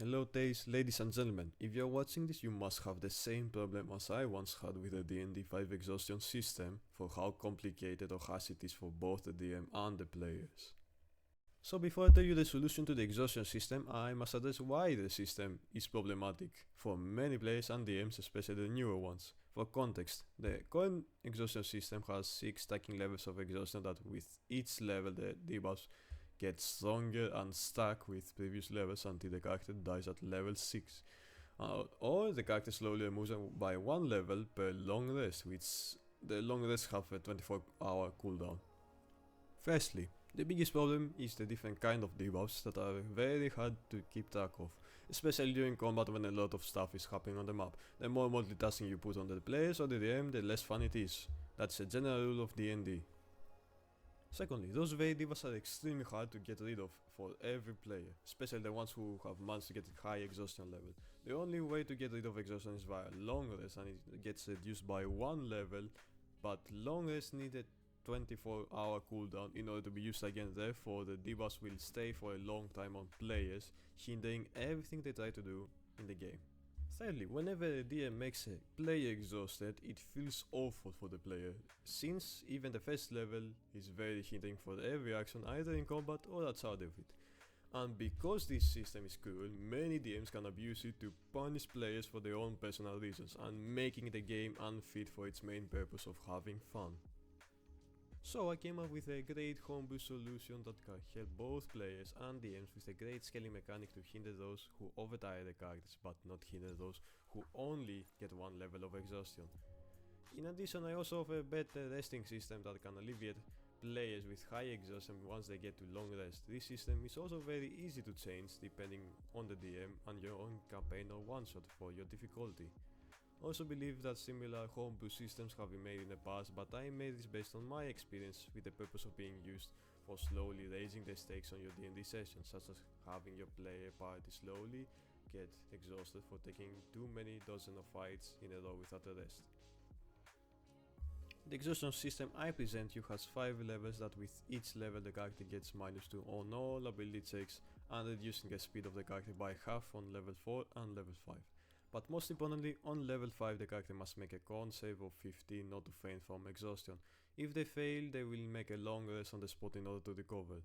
Hello ladies and gentlemen, if you're watching this you must have the same problem as I once had with the D&D 5 exhaustion system for how complicated or harsh it is for both the DM and the players. So before I tell you the solution to the exhaustion system, I must address why the system is problematic for many players and DMs, especially the newer ones. For context, the current exhaustion system has 6 stacking levels of exhaustion that with each level the debuffs get stronger and stack with previous levels until the character dies at level 6. Or the character slowly moves by 1 level per long rest, which the long rests have a 24-hour cooldown. Firstly, the biggest problem is the different kind of debuffs that are very hard to keep track of, especially during combat when a lot of stuff is happening on the map. The more multitasking you put on the players or the DM, the less fun it is. That's a general rule of D&D. Secondly, those very debuffs are extremely hard to get rid of for every player, especially the ones who have managed to get a high exhaustion level. The only way to get rid of exhaustion is via long rest, and it gets reduced by 1 level, but long rest need a 24-hour cooldown in order to be used again. Therefore the debuffs will stay for a long time on players, hindering everything they try to do in the game. Thirdly, whenever a DM makes a player exhausted, it feels awful for the player, since even the first level is very hindering for every action either in combat or outside of it. And because this system is cruel, many DMs can abuse it to punish players for their own personal reasons and making the game unfit for its main purpose of having fun. So I came up with a great homebrew solution that can help both players and DMs with a great scaling mechanic to hinder those who overtire the characters but not hinder those who only get 1 level of exhaustion. In addition, I also offer a better resting system that can alleviate players with high exhaustion once they get to long rest. This system is also very easy to change depending on the DM and your own campaign or one shot for your difficulty. I also believe that similar homebrew systems have been made in the past, but I made this based on my experience with the purpose of being used for slowly raising the stakes on your D&D sessions, such as having your player party slowly get exhausted for taking too many dozen of fights in a row without a rest. The exhaustion system I present you has 5 levels that with each level the character gets -2 on all ability checks and reducing the speed of the character by half on level 4 and level 5. But most importantly, on level 5 the character must make a con save of 15 not to faint from exhaustion. If they fail, they will make a long rest on the spot in order to recover.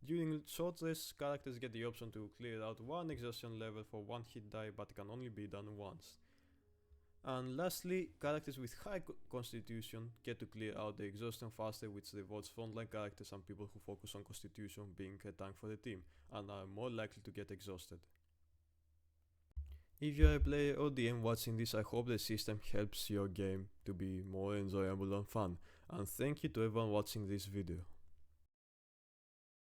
During short rests, characters get the option to clear out 1 exhaustion level for 1 hit die, but it can only be done once. And lastly, characters with high constitution get to clear out the exhaustion faster, which rewards frontline characters and people who focus on constitution being a tank for the team and are more likely to get exhausted. If you are a player or DM watching this, I hope the system helps your game to be more enjoyable and fun, and thank you to everyone watching this video.